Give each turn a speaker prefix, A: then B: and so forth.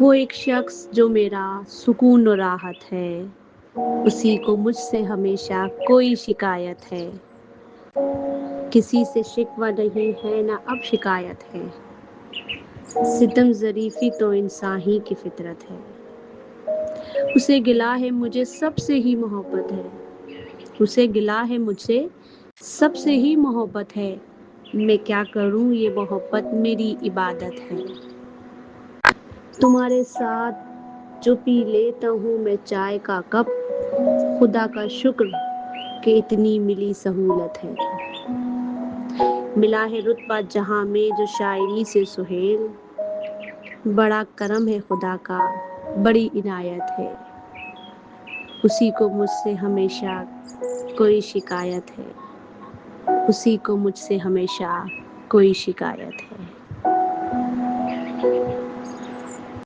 A: وہ ایک شخص جو میرا سکون و راحت ہے، اسی کو مجھ سے ہمیشہ کوئی شکایت ہے۔ کسی سے شکوہ نہیں ہے، نہ اب شکایت ہے۔ ستم ظریفی تو انسان ہی کی فطرت ہے۔ اسے گلہ ہے مجھے سب سے ہی محبت ہے۔ اسے گلہ ہے مجھ سے سب سے ہی محبت ہے۔ میں کیا کروں، یہ محبت میری عبادت ہے۔ تمہارے ساتھ جو پی لیتا ہوں میں چائے کا کپ، خدا کا شکر کہ اتنی ملی سہولت ہے۔ ملا ہے رتبہ جہاں میں جو شاعری سے سہیل، بڑا کرم ہے خدا کا، بڑی عنایت ہے۔ اسی کو مجھ سے ہمیشہ کوئی شکایت ہے۔ اسی کو مجھ سے ہمیشہ کوئی شکایت ہے۔